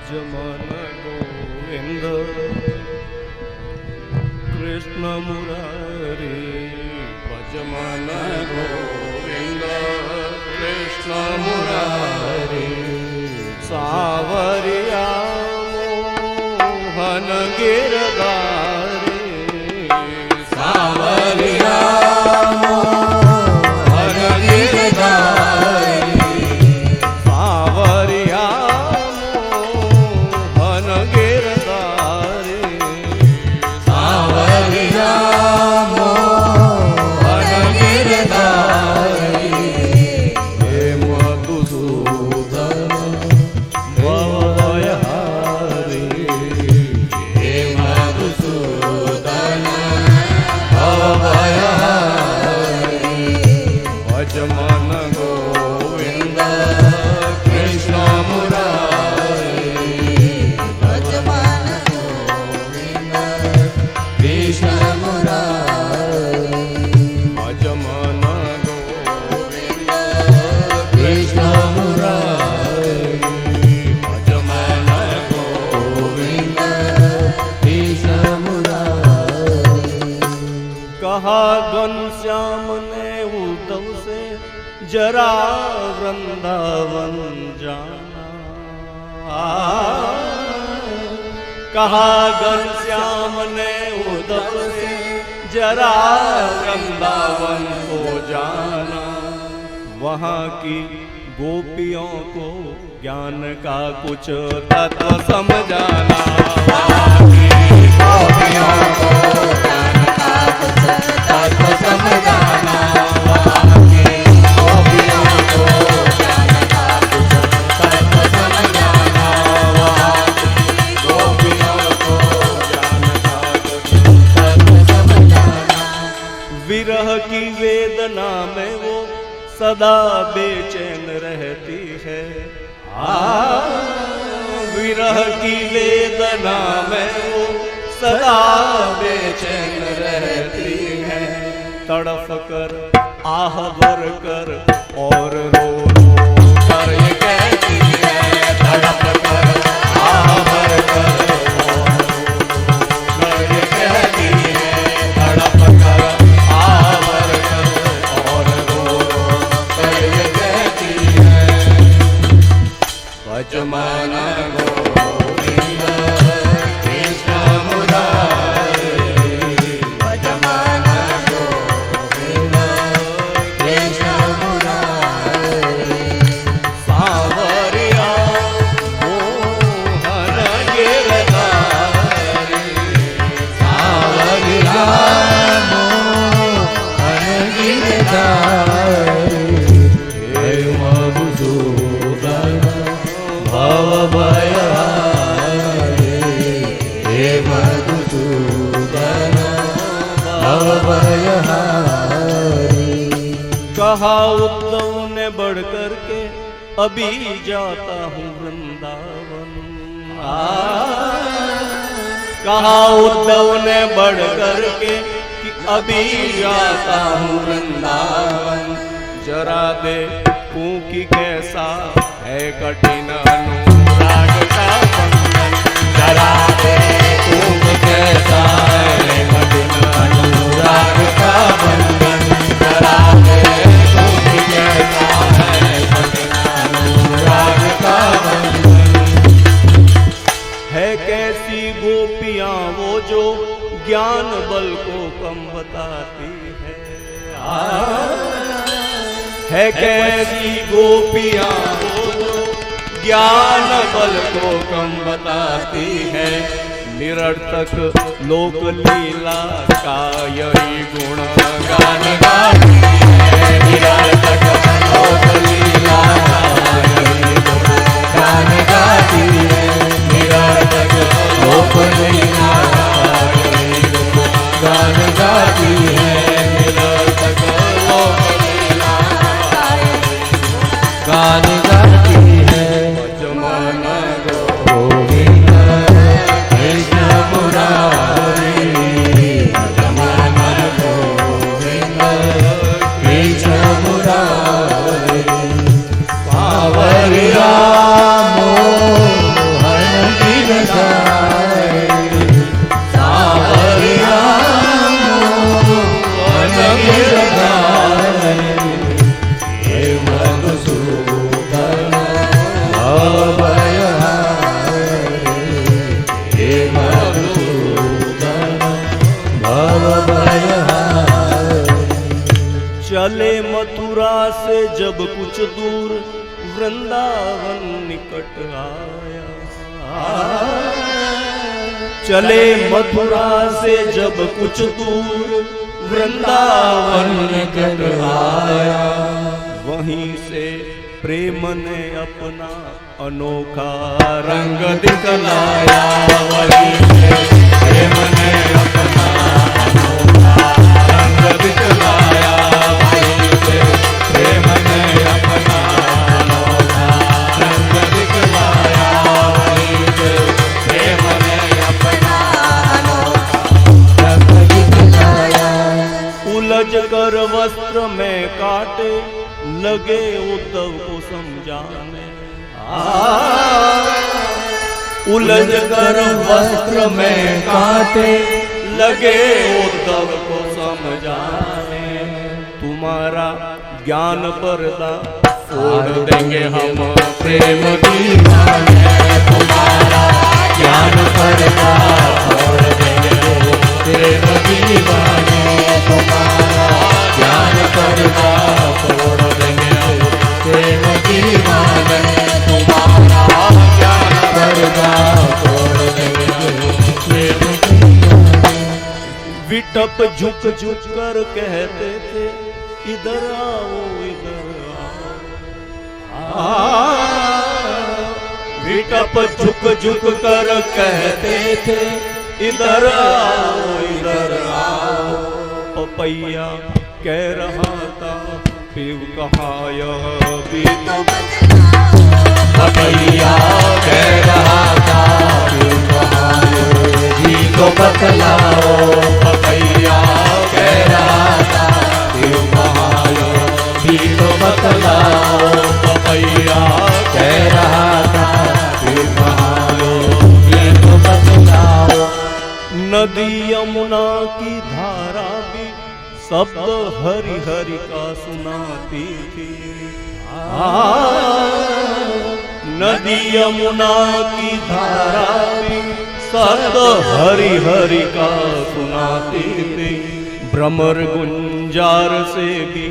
भजमन गोविंद कृष्ण मुरारी भजमन गोविंद कृष्ण मुरारी सावरिया मोहन गिरधारी सावरिया मोहन गिरधारी सावरिया मोहन गिरधारी सावरिया मोहन गिरधारी हे मधुसूदन भवभयहारी हे मधुसूदन भवभयहारी भजमन गोविंद कृष्ण मुरारी भजमन गोविंद कृष्ण मुरारी भजमन गोविंद कृष्ण मुरारी भजमन गोविंद कृष्ण मुरारी कहा घनश्याम ने उद्धव से जरा वृंदावन जाना कहा घनश्याम ने उद्धव से जरा वृंदावन को जाना वहाँ की गोपियों को ज्ञान का कुछ तत्व समझाना वहाँ की गोपियों को ज्ञान का कुछ तत्व समझाना वहाँ की गोपियों को ज्ञान का कुछ तत्व समझाना वहाँ की गोपियों को ज्ञान का कुछ तत्व समझाना विरह की वेदना में वो सदा बेचैन रहती है विरह की वेदना में वो सदा बेचैन रहती है तड़फ कर आह भर कर और रो रो कर ये कहती है तड़फ कर आह भर कर और रो कर ये कहती है तड़फ कर आह भर कर और रो कर ये कहती है भजमन गोविंद कृष्ण मुरारी भजमन गोविंद कृष्ण मुरारी सावरिया मोहन गिरधारी सावरिया मोहन गिरधारी हे मधुसूदन भवभयहारी हे मधुसूदन भवभयहारी कहा उद्धव ने बढ़ कर के अभी जाता हूँ वृंदावन कहा उद्धव ने बढ़ कर के कि अभी जाता हूँ वृंदावन जरा दे की कैसा है कठिन अनुराग का बंधन जरा दे कैसा है कठिन अनुराग का बंधन जरा दे कैसा है कठिन अनुराग का बंधन है कैसी गोपियां वो जो ज्ञान बल को कम बताती है कैसी गोपियां वो जो ज्ञान बल को कम बताती है निरर्थक लोक लीला का यही गुण गान गाती है निरर्थक लोक लीला का यही गुण गान गाती है निरर्थक लोक लीला का यही गुण गान गाती है निरर्थक लोक लीला गान गाती है भजमन गोविंद कृष्ण मुरारी भजमन गोविंद कृष्ण मुरारी जब कुछ दूर वृंदावन निकट आया। चले मथुरा से जब कुछ दूर वृंदावन निकट आया। वहीं से प्रेम ने अपना अनोखा रंग दिखलाया। वहीं से प्रेम ने अपना अनोखा रंग दिखलाया। वहीं से प्रेम ने अपना अनोखा रंग दिखलाया। वहीं से प्रेम ने अपना अनोखा रंग दिखलाया। उलझ कर वस्त्र में काटे लगे उद्धव को समझाने। उलझ कर वस्त्र में काटे लगे उद्धव को समझाने। तुम्हारा ज्ञान पर्दा फोड़ देंगे हम प्रेम दीवाने। तुम्हारा ज्ञान पर्दा फोड़ देंगे प्रेम दीवाने। तुम्हारा ज्ञान पर्दा फोड़ देंगे प्रेम दीवाने। तुम्हारा ज्ञान पर्दा फोड़ देंगे प्रेम दीवाने। विटप झुक झुक कर कहते थे इधर आओ इधर आओ। विटप झुक झुक कर कहते थे इधर आओ इधर आओ। पपैया कह रहा था पीव कहाँ यह भी तो पपैया कह रहा था पीव कहाँ यह भी तो बतलाओ। पपैया कह रहा था पीव कहाँ यह भी तो बतलाओ। पपैया कह रहा था पीव कहाँ यह भी तो बतलाओ। नदी यमुना की धारा भी शब्द हरि हरि का सुनाती थी। नदी यमुना की धारा भी शब्द हरि हरि का सुनाती थी। भ्रमर गुंजार से भी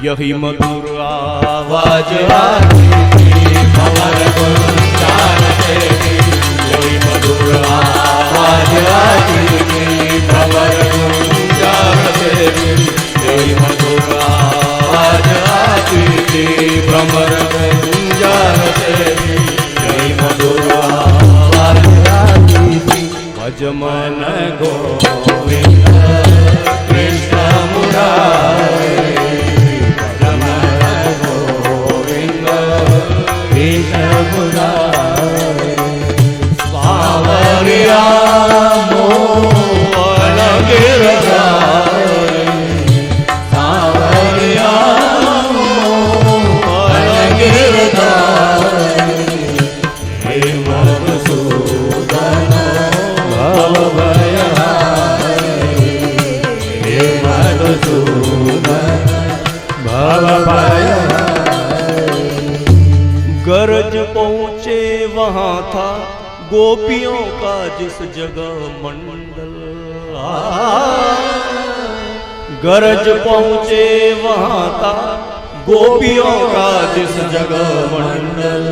यही मधुर आवाज आती थी। भ्रमर गुंजार से भी यही मधुर आवाज आती थी। भ्रमर गुंजार से भी यही मधुर आवाज आती थी। भ्रमर गुंजार से भी यही मधुर आवाज आती थी। भज मन गोविंद कृष्ण मुरारी। भज मन गोविंद कृष्ण मुरारी। सावरिया मोहन गिरधारी। सावरिया मोहन गिरधारी। हे मधुसूदन भवभयहारी। हे मधुसूदन भवभयहारी। गरज पहुँचे वहाँ था गोपियों का जिस जगह मंडल। गरज पहुँचे वहाँ था गोपियों का जिस जगह मंडल।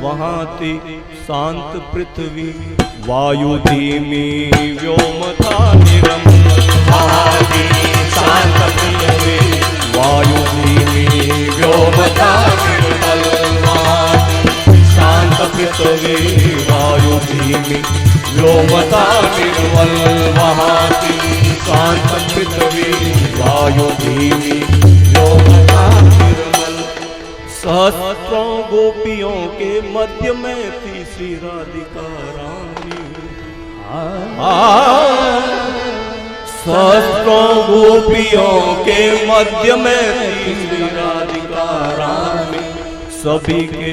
वहाँ थी शांत पृथ्वी वायु धीमी व्योम था निरंतर। वहाँ थी शांत पृथ्वी वायु धीमी व्योम था निर्मल। वहाँ शांत पृथ्वी वायु धीमी व्योम था निर्मल। वहाँ थी शांत पृथ्वी वायु धीमी व्योम था निर्मल। सहस्रों गोपियों के मध्य में थी श्री राधिका रानी। सहस्रों गोपियों के मध्य में थी श्री राधिका रानी। सभी के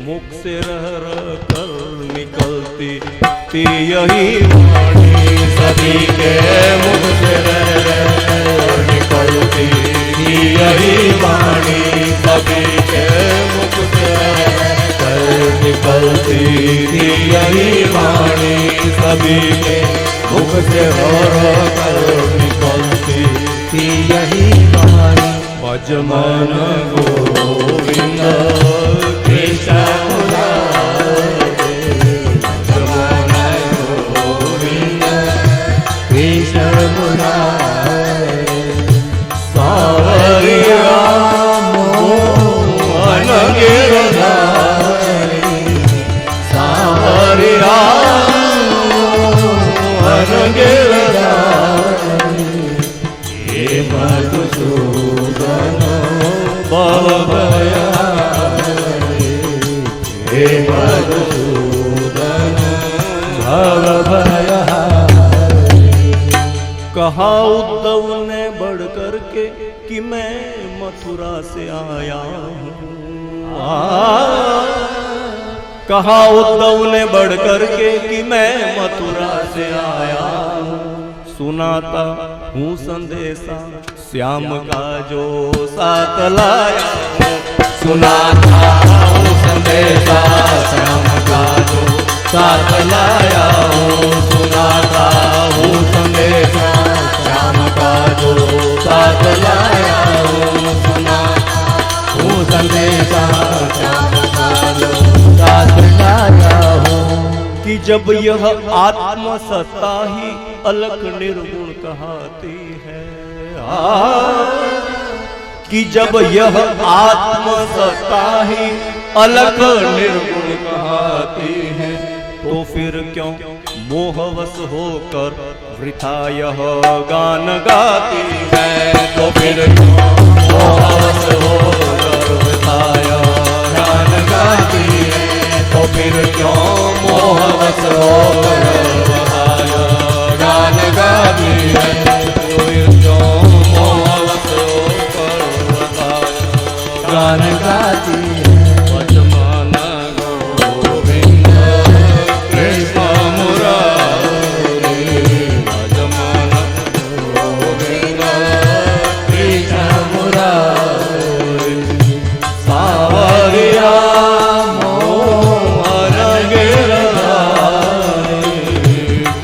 मुख से रह कर निकलती थी यही वाणी। सभी के मुख से रह निकलती थी यही वाणी। सभी के मुख से निकलती थी यही वाणी। सभी के मुख से निकलती थी यही वाणी। भजमन गोविंद कृष्ण मुरारे, भजमन गोविंद कृष्ण मुरारे। सावरिया मोहन गिरधारी, सावरिया मोहन गिरधारी, हे मधुसूदन भवभयहारी, हे मधुसूदन भवभयहारी। कहा उद्धव ने बढ़ करके कि मैं मथुरा से आया हूँ। कहा उद्धव ने बढ़ करके कि मैं मथुरा से आया हूँ। सुनाता हूँ संदेशा श्याम का जो साथ लाया हूँ। सुनाता हूँ संदेशा श्याम का जो साथ लाया हूँ। सुनाता हूँ संदेशा श्याम का जो साथ लाया हूँ। सुनाता हूँ संदेशा श्याम का जो साथ लाया हूँ। कि जब यह आत्मसत्ता ही अलग निर्गुण कहती है, कि जब यह आत्मसत्ता ही अलग निर्गुण कहती है, तो फिर क्यों मोहवश होकर वृथा यह गान गाती है। तो फिर क्यों मोहवश होकर वृथा यह गान गाती है। तो फिर क्यों मोहवश होकर वृथा यह गान गाती है। तो फिर क्यों मोहवश होकर वृथा यह गान गाती है। भजमन गोविंद कृष्ण मुरारे, भजमन गोविंद कृष्ण मुरारे। सावरिया मोहन गिरधारी,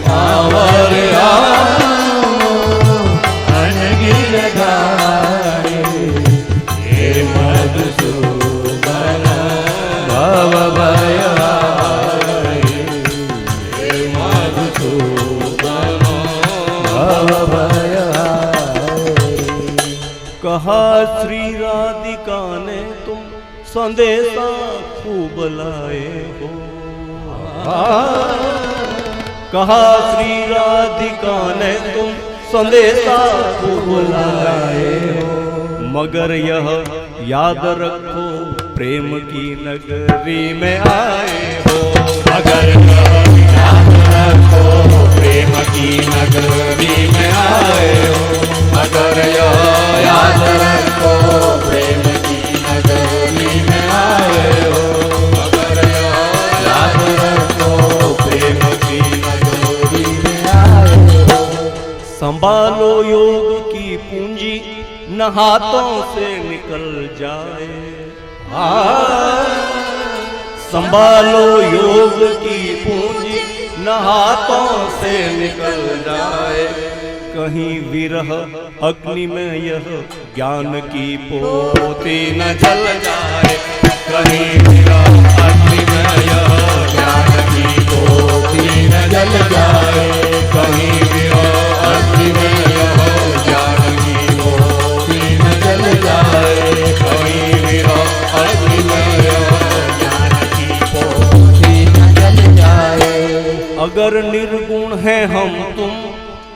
सावरिया मोहन गिरधारी, हे मधुसूदन भवभयहारी, हे मधुसूदन भवभयहारी। कहा श्री राधिका ने तुम संदेशा खूब लाए हो। कहा श्री राधिका ने तुम संदेशा खूब लाए हो। मगर यह याद रखो प्रेम की नगरी में आए हो। मगर याद रखो प्रेम की नगरी में आए हो। मगर याद रखो प्रेम की नगरी में आए हो। मगर याद रखो प्रेम की नगरी में आए हो। संभालो योग की पूंजी न हाथों से निकल जाए। संभालो योग की पूंजी न हाथों से निकल जाए। कहीं विरह अग्नि में यह ज्ञान की पोती न जल जाए। कहीं विरह अग्नि में यह ज्ञान की पोती न जल जाए। कहीं विरह अग्नि में यह ज्ञान की पोती न जल जाए। कहीं विरह अग्नि में यह ज्ञान की पोती न जल जाए। अगर निर्गुण है हम तुम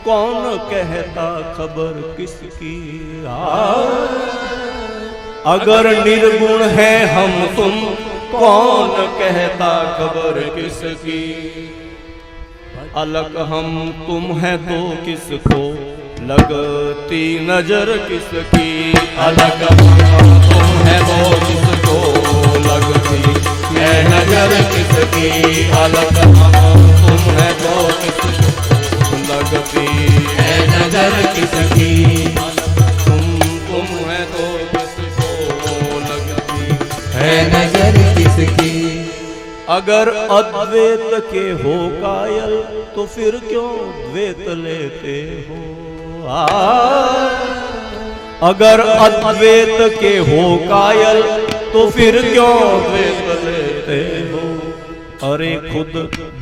कौन कहता खबर किसकी। अगर निर्गुण है हम तुम कौन कहता खबर किसकी। अलग हम तुम है तो किसको लगती नजर किसकी। अलग हम तुम है तो किसको लगती है नजर किसकी। अलग हम तुम है तो किसको लगती है नजर किसकी। तुम है तो किसको लगती है नजर किसकी। अगर अद्वैत के हो कायल तो फिर क्यों द्वैत लेते हो। अगर अद्वैत के हो कायल तो फिर क्यों द्वैत लेते हो। अरे खुद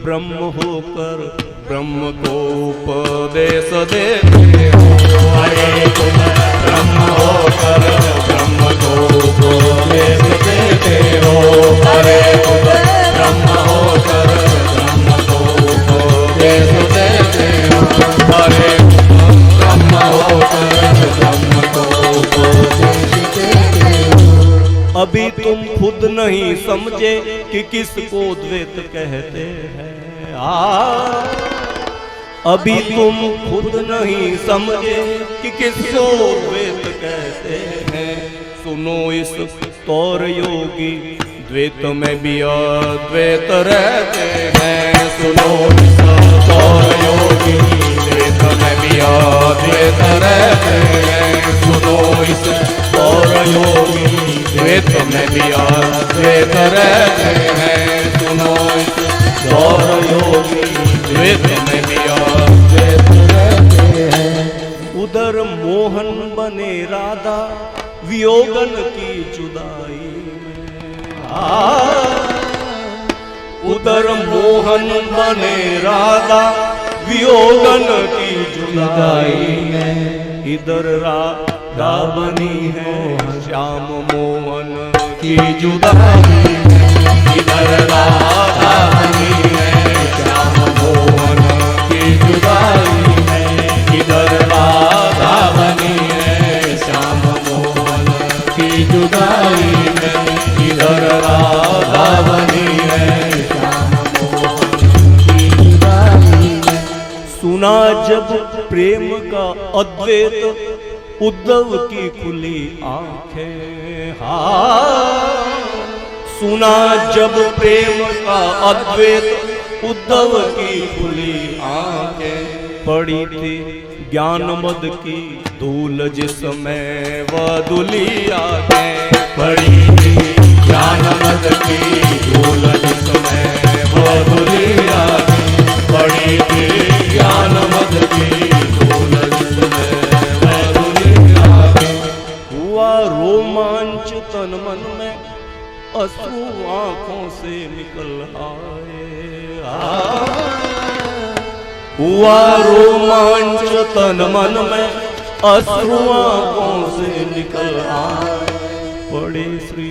ब्रह्म होकर ब्रह्म को उपदेश देते हो। अरे खुद ब्रह्म होकर ब्रह्म को उपदेश देते हो। अरे खुद ब्रह्म होकर ब्रह्म को उपदेश देते हो। अरे ब्रह्म होकर ब्रह्म को उपदेश देते हो। अभी तुम खुद नहीं समझे कि किसको द्वैत कहते हैं। अभी तुम खुद नहीं समझे कि किसको द्वैत कहते हैं। सुनो इस तौर योगी द्वैत में भी अद्वैत रहते हैं। सुनो इस तौर योगी द्वैत में भी अद्वैत रहते हैं। सुनो इस तौर योगी द्वैत में भी अद्वैत रहते हैं। सुनो इस तौर योगी द्वैत में भी अद्वैत रहते हैं। उधर मोहन बने राधा वियोगन की जुदाई में। उधर मोहन बने राधा वियोगन की जुदाई में। इधर राधा बनी है श्याम मोहन की जुदाई में। इधर राधा बनी है श्याम मोहन की जुदाई में। इधर राधा बनी है श्याम मोहन की जुदाई में। इधर राधा बनी है श्याम मोहन की जुदाई में। सुना जब प्रेम का अद्वैत उद्धव की खुली आंखें। सुना जब प्रेम का अद्वैत उद्धव की खुली आंखें। पड़ी थी ज्ञान मद की धूल जिसमें वह धुली आंखें। पड़ी थी ज्ञान मद की धूल जिसमें वह धुली आंखें। पड़ी थी ज्ञान मद की धूल जिसमें वह धुली आंखें। हुआ रोमांच तन मन में अश्रु आंखों से निकल आए। हुआ रोमांच तन मन में अश्रु आंखों से निकल आए। पड़े श्री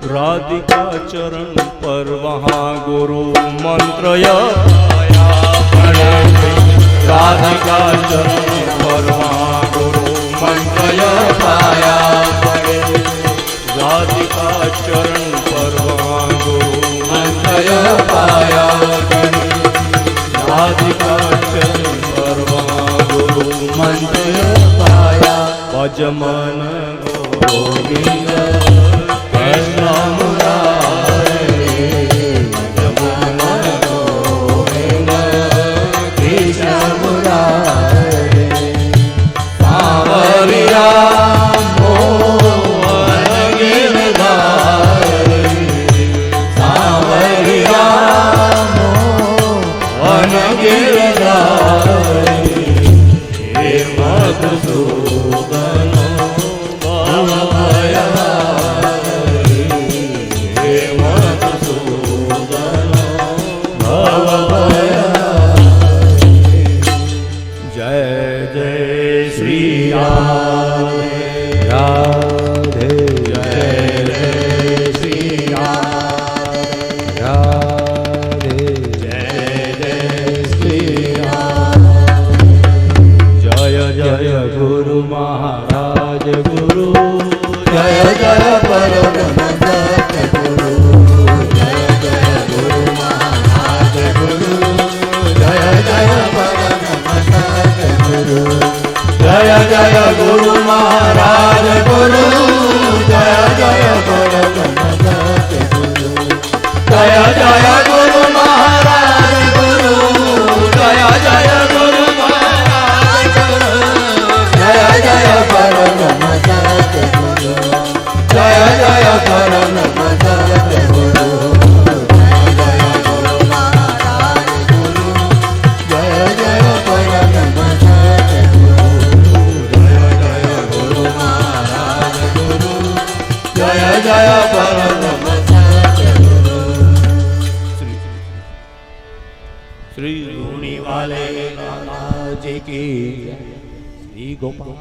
राधिका चरण पर वहाँ गुरु मंत्र आया। पड़े श्री राधिका चरण पर वहाँ गुरु मंत्र पाया। पड़े राधिका चरण पर वहाँ गुरु मंत्र पाया। राधिका चरण पर वहाँ गुरु मंत्र पाया। भजमन गोविंद कृष्ण मुरारे। भजमन गोविंद कृष्ण मुरारे। सांवरिया मधुसूदन श्री धूनी वाले लाला जी की जय। श्री गोपाल